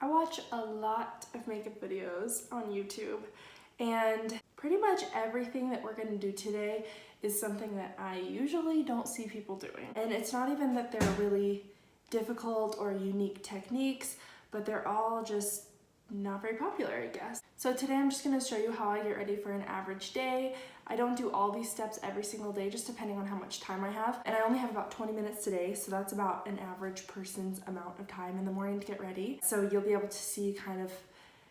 I watch a lot of makeup videos on YouTube, and pretty much everything that we're going to do today is something that I usually don't see people doing. And it's not even that they're really difficult or unique techniques, but they're all just not very popular, I guess. So today I'm just going to show you how I get ready for an average day. I don't do all these steps every single day, just depending on how much time I have. And I only have about 20 minutes today, so that's about an average person's amount of time in the morning to get ready. So you'll be able to see kind of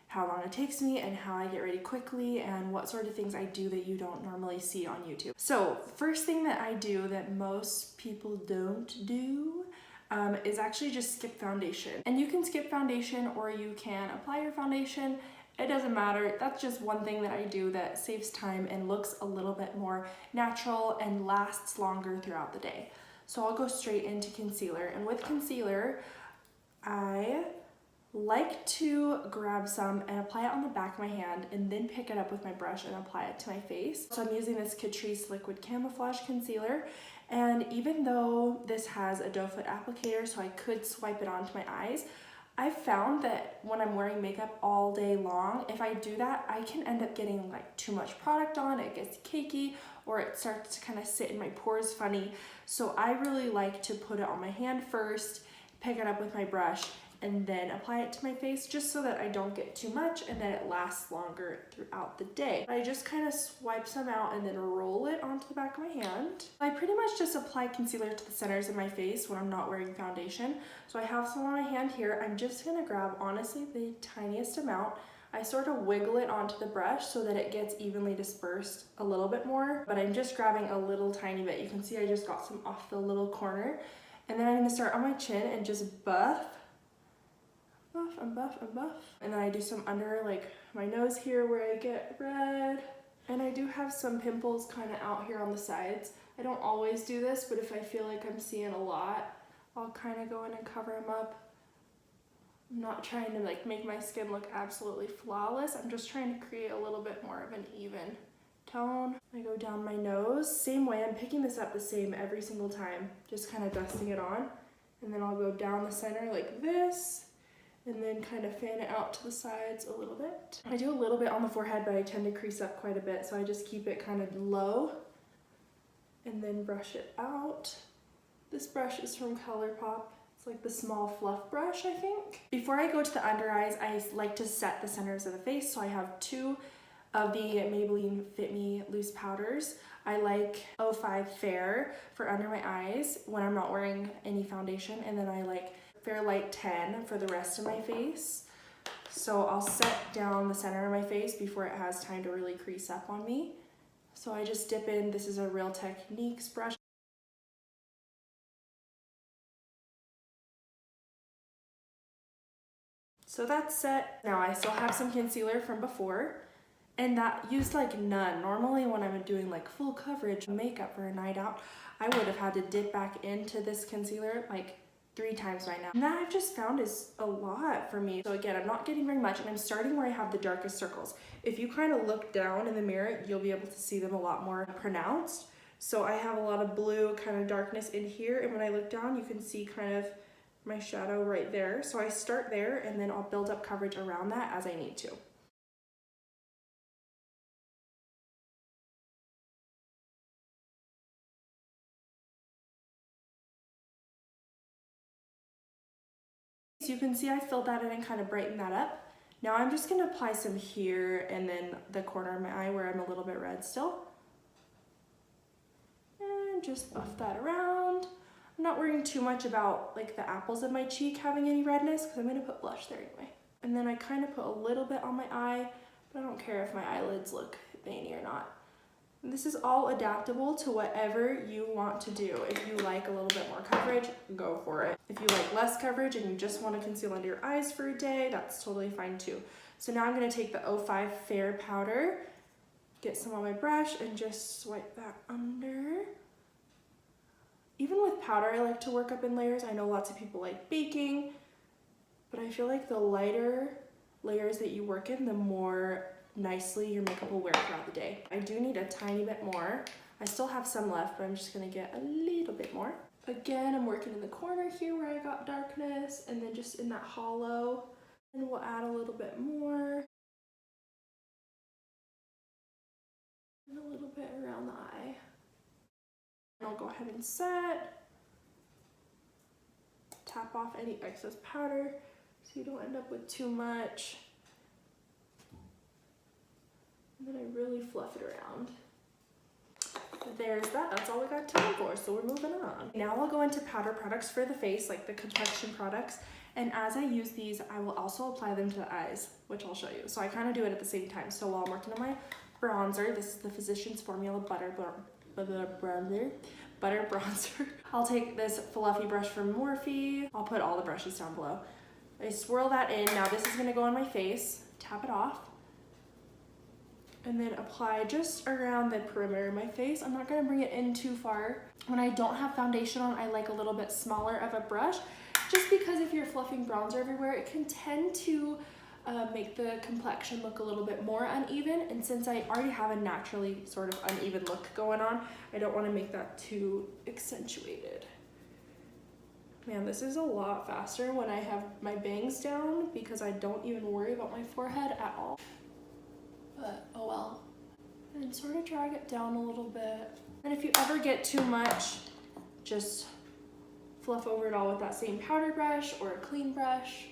how long it takes me and how I get ready quickly and what sort of things I do that you don't normally see on YouTube. So first thing that I do that most people don't do is actually just skip foundation. And you can skip foundation or you can apply your foundation. It doesn't matter. That's just one thing that I do that saves time and looks a little bit more natural and lasts longer throughout the day. So I'll go straight into concealer. And with concealer, I like to grab some and apply it on the back of my hand and then pick it up with my brush and apply it to my face. So I'm using this Catrice Liquid Camouflage concealer. And even though this has a doe foot applicator, so I could swipe it onto my eyes, I've found that when I'm wearing makeup all day long, if I do that, I can end up getting like too much product on, it gets cakey, or it starts to kind of sit in my pores funny. So I really like to put it on my hand first, pick it up with my brush, and then apply it to my face just so that I don't get too much and that it lasts longer throughout the day. I just kind of swipe some out and then roll it onto the back of my hand. I pretty much just apply concealer to the centers of my face when I'm not wearing foundation. So I have some on my hand here. I'm just gonna grab, honestly, the tiniest amount. I sort of wiggle it onto the brush so that it gets evenly dispersed a little bit more, but I'm just grabbing a little tiny bit. You can see I just got some off the little corner. And then I'm gonna start on my chin and just buff and buff and buff. And then I do some under like my nose here where I get red. And I do have some pimples kind of out here on the sides. I don't always do this, but if I feel like I'm seeing a lot, I'll kind of go in and cover them up. I'm not trying to like make my skin look absolutely flawless. I'm just trying to create a little bit more of an even tone. I go down my nose. Same way, I'm picking this up the same every single time, just kind of dusting it on. And then I'll go down the center like this, and then kind of fan it out to the sides a little bit. I do a little bit on the forehead, but I tend to crease up quite a bit, so I just keep it kind of low and then brush it out. This brush is from ColourPop. It's like the small fluff brush, I think. Before I go to the under eyes, I like to set the centers of the face, so I have two of the Maybelline Fit Me loose powders. I like 05 Fair for under my eyes when I'm not wearing any foundation, and then I like Fair Light 10 for the rest of my face. So I'll set down the center of my face before it has time to really crease up on me. So I just dip in, this is a Real Techniques brush. So that's set. Now I still have some concealer from before, and that used like none. Normally when I'm doing like full coverage makeup for a night out, I would have had to dip back into this concealer like 3 times by now. And that I've just found is a lot for me. So again, I'm not getting very much, and I'm starting where I have the darkest circles. If you kind of look down in the mirror, you'll be able to see them a lot more pronounced. So I have a lot of blue kind of darkness in here, and when I look down, you can see kind of my shadow right there. So I start there, and then I'll build up coverage around that as I need to. So you can see I filled that in and kind of brightened that up. Now I'm just going to apply some here and then the corner of my eye where I'm a little bit red still. And just buff that around. I'm not worrying too much about like the apples of my cheek having any redness because I'm going to put blush there anyway. And then I kind of put a little bit on my eye, but I don't care if my eyelids look veiny or not. This is all adaptable to whatever you want to do. If you like a little bit more coverage, go for it. If you like less coverage and you just want to conceal under your eyes for a day, that's totally fine too. So now I'm going to take the 05 Fair powder, get some on my brush, and just swipe that under. Even with powder, I like to work up in layers. I know lots of people like baking, but I feel like the lighter layers that you work in, the more nicely your makeup will wear throughout the day. I do need a tiny bit more. I still have some left, but I'm just gonna get a little bit more. Again, I'm working in the corner here where I got darkness, and then just in that hollow. And will add a little bit more. And a little bit around the eye. And I'll go ahead and set. Tap off any excess powder so you don't end up with too much. And then I really fluff it around. There's that. That's all we got time for, so we're moving on. Now I'll go into powder products for the face, like the complexion products. And as I use these, I will also apply them to the eyes, which I'll show you. So I kind of do it at the same time. So while I'm working on my bronzer, this is the Physicians Formula Butter Bronzer. I'll take this fluffy brush from Morphe. I'll put all the brushes down below. I swirl that in. Now this is gonna go on my face. Tap it off. And then apply just around the perimeter of my face. I'm not gonna bring it in too far. When I don't have foundation on, I like a little bit smaller of a brush, just because if you're fluffing bronzer everywhere, it can tend to make the complexion look a little bit more uneven. And since I already have a naturally sort of uneven look going on, I don't wanna make that too accentuated. Man, this is a lot faster when I have my bangs down because I don't even worry about my forehead at all. But oh well. And sort of drag it down a little bit. And if you ever get too much, just fluff over it all with that same powder brush or a clean brush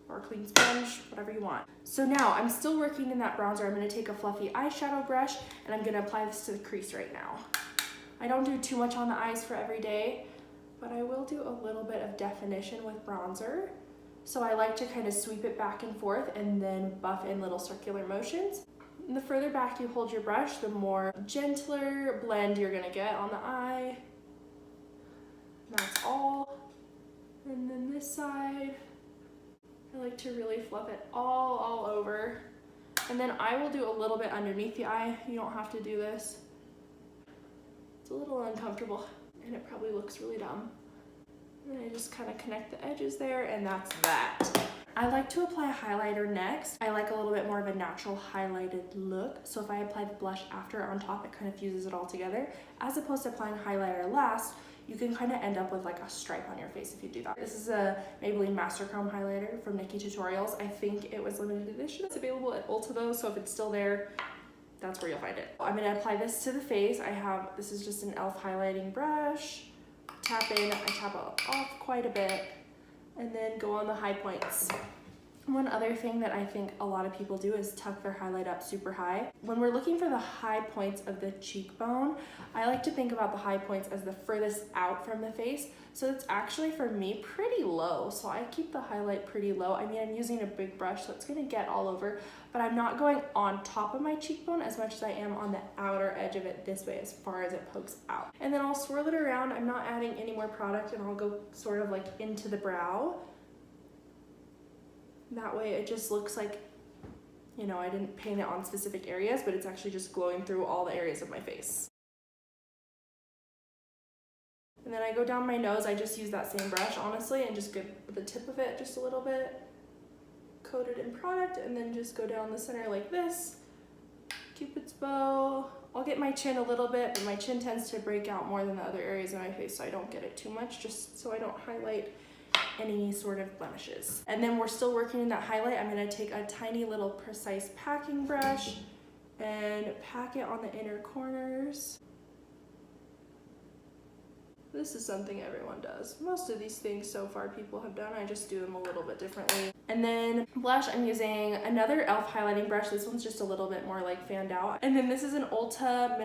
or a clean sponge, whatever you want. So now I'm still working in that bronzer. I'm gonna take a fluffy eyeshadow brush and I'm gonna apply this to the crease right now. I don't do too much on the eyes for every day, but I will do a little bit of definition with bronzer. So I like to kind of sweep it back and forth and then buff in little circular motions. And the further back you hold your brush, the more gentler blend you're gonna get on the eye. And that's all. And then this side, I like to really fluff it all over. And then I will do a little bit underneath the eye. You don't have to do this. It's a little uncomfortable and it probably looks really dumb. And I just kind of connect the edges there, and that's that. I like to apply a highlighter next. I like a little bit more of a natural highlighted look. So if I apply the blush after on top, it kind of fuses it all together. As opposed to applying highlighter last, you can kind of end up with like a stripe on your face if you do that. This is a Maybelline Master Chrome highlighter from NikkieTutorials. I think it was limited edition. It's available at Ulta though, so if it's still there, that's where you'll find it. I'm gonna apply this to the face. This is just an e.l.f. highlighting brush. Tap in, I tap off quite a bit, and then go on the high points. One other thing that I think a lot of people do is tuck their highlight up super high. When we're looking for the high points of the cheekbone, I like to think about the high points as the furthest out from the face. So it's actually, for me, pretty low. So I keep the highlight pretty low. I mean, I'm using a big brush, so it's gonna get all over, but I'm not going on top of my cheekbone as much as I am on the outer edge of it this way, as far as it pokes out. And then I'll swirl it around. I'm not adding any more product, and I'll go sort of like into the brow. That way it just looks like, you know, I didn't paint it on specific areas, but it's actually just glowing through all the areas of my face. And then I go down my nose. I just use that same brush, honestly, and just give the tip of it just a little bit, coat it in product, and then just go down the center like this. Cupid's bow. I'll get my chin a little bit, but my chin tends to break out more than the other areas of my face, so I don't get it too much, just so I don't highlight any sort of blemishes. And then we're still working in that highlight. I'm gonna take a tiny little precise packing brush and pack it on the inner corners. This is something everyone does. Most of these things so far people have done. I just do them a little bit differently. And then blush, I'm using another e.l.f. highlighting brush. This one's just a little bit more like fanned out. And then this is an Ulta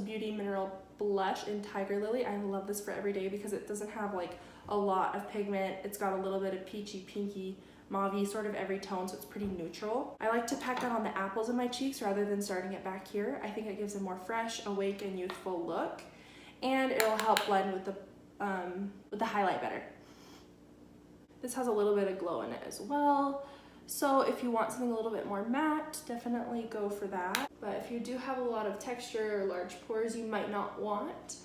Beauty mineral blush in Tiger Lily. I love this for every day because it doesn't have like a lot of pigment. It's got a little bit of peachy, pinky, mauve-y, sort of every tone, so it's pretty neutral. I like to pack that on the apples of my cheeks rather than starting it back here. I think it gives a more fresh, awake, and youthful look. And it'll help blend with the highlight better. This has a little bit of glow in it as well. So if you want something a little bit more matte, definitely go for that. But if you do have a lot of texture or large pores, you might not want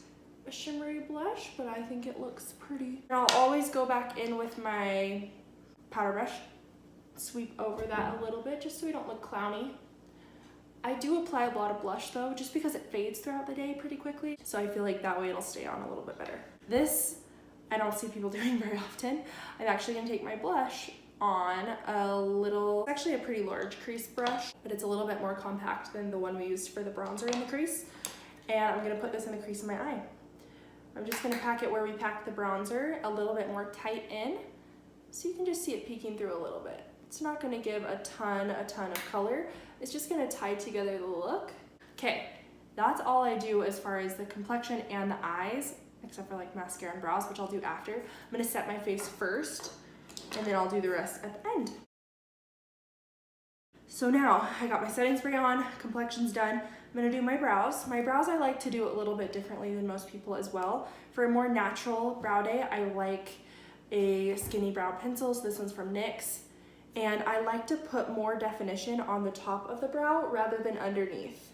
a shimmery blush, but I think it looks pretty. And I'll always go back in with my powder brush, sweep over that a little bit just so we don't look clowny. I do apply a lot of blush though, just because it fades throughout the day pretty quickly. So I feel like that way it'll stay on a little bit better. This, I don't see people doing very often. I'm actually gonna take my blush on a little, actually a pretty large crease brush, but it's a little bit more compact than the one we used for the bronzer in the crease. And I'm gonna put this in the crease of my eye. I'm just gonna pack it where we packed the bronzer, a little bit more tight in, so you can just see it peeking through a little bit. It's not gonna give a ton of color. It's just gonna tie together the look. Okay, that's all I do as far as the complexion and the eyes, except for like mascara and brows, which I'll do after. I'm gonna set my face first, and then I'll do the rest at the end. So now I got my setting spray on, complexion's done. I'm gonna do my brows. My brows I like to do a little bit differently than most people as well. For a more natural brow day, I like a skinny brow pencil. So this one's from NYX. And I like to put more definition on the top of the brow rather than underneath.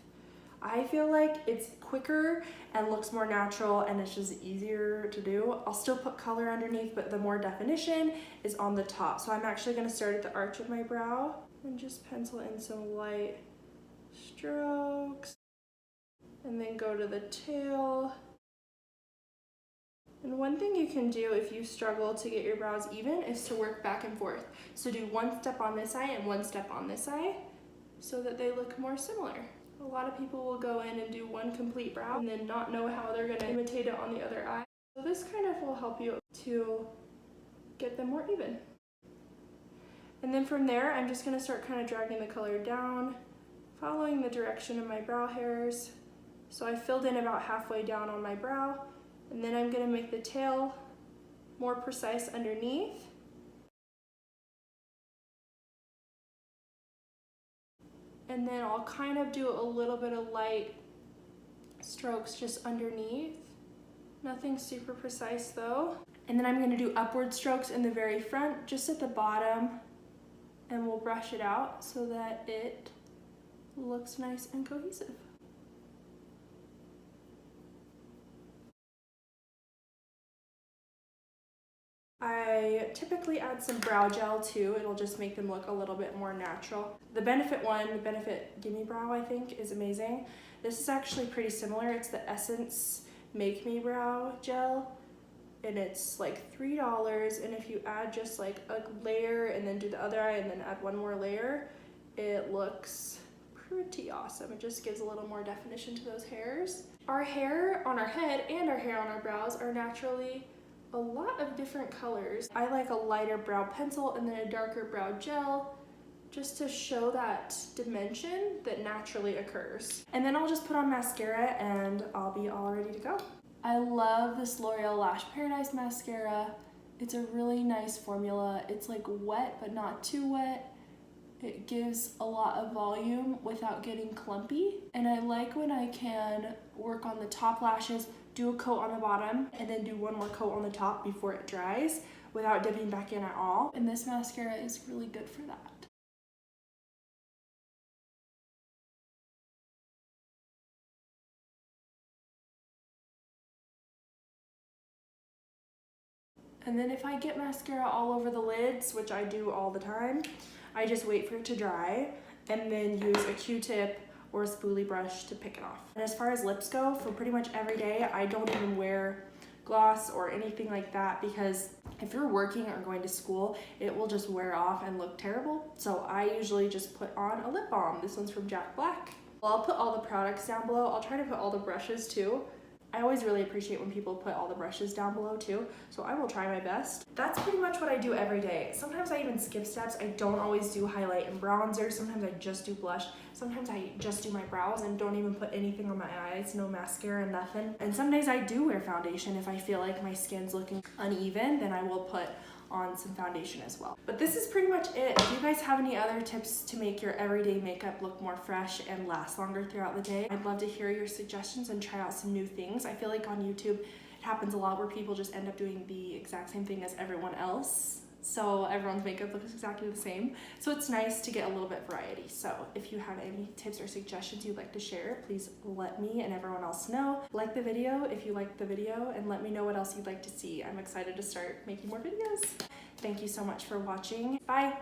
I feel like it's quicker and looks more natural, and it's just easier to do. I'll still put color underneath, but the more definition is on the top. So I'm actually gonna start at the arch of my brow and just pencil in some light strokes, and then go to the tail. And one thing you can do if you struggle to get your brows even is to work back and forth. So do one step on this eye and one step on this eye so that they look more similar. A lot of people will go in and do one complete brow and then not know how they're gonna imitate it on the other eye. So this kind of will help you to get them more even. And then from there, I'm just gonna start kind of dragging the color down, following the direction of my brow hairs. So I filled in about halfway down on my brow, and then I'm gonna make the tail more precise underneath. And then I'll kind of do a little bit of light strokes just underneath. Nothing super precise though. And then I'm gonna do upward strokes in the very front, just at the bottom, and we'll brush it out so that it looks nice and cohesive. I typically add some brow gel too. It'll just make them look a little bit more natural. The Benefit Gimme Brow, I think, is amazing. This is actually pretty similar. It's the Essence Make Me Brow Gel, and it's like $3. And if you add just like a layer and then do the other eye and then add one more layer, it looks pretty awesome. It just gives a little more definition to those hairs. Our hair on our head and our hair on our brows are naturally a lot of different colors. I like a lighter brow pencil and then a darker brow gel, just to show that dimension that naturally occurs. And then I'll just put on mascara and I'll be all ready to go. I love this L'Oreal Lash Paradise mascara. It's a really nice formula. It's like wet but not too wet. It gives a lot of volume without getting clumpy. And I like when I can work on the top lashes, do a coat on the bottom, and then do one more coat on the top before it dries without dipping back in at all. And this mascara is really good for that. And then if I get mascara all over the lids, which I do all the time, I just wait for it to dry and then use a Q-tip or a spoolie brush to pick it off. And as far as lips go, for pretty much every day, I don't even wear gloss or anything like that, because if you're working or going to school, it will just wear off and look terrible. So I usually just put on a lip balm. This one's from Jack Black. Well, I'll put all the products down below. I'll try to put all the brushes too. I always really appreciate when people put all the brushes down below too, so I will try my best. That's pretty much what I do every day. Sometimes I even skip steps. I don't always do highlight and bronzer. Sometimes I just do blush. Sometimes I just do my brows and don't even put anything on my eyes, no mascara, nothing. And some days I do wear foundation. If I feel like my skin's looking uneven, then I will put on some foundation as well. But this is pretty much it. If you guys have any other tips to make your everyday makeup look more fresh and last longer throughout the day, I'd love to hear your suggestions and try out some new things. I feel like on YouTube it happens a lot where people just end up doing the exact same thing as everyone else, so everyone's makeup looks exactly the same. So it's nice to get a little bit variety. So if you have any tips or suggestions you'd like to share, please let me and everyone else know. Like the video if you liked the video, and let me know what else you'd like to see. I'm excited to start making more videos. Thank you so much for watching. Bye!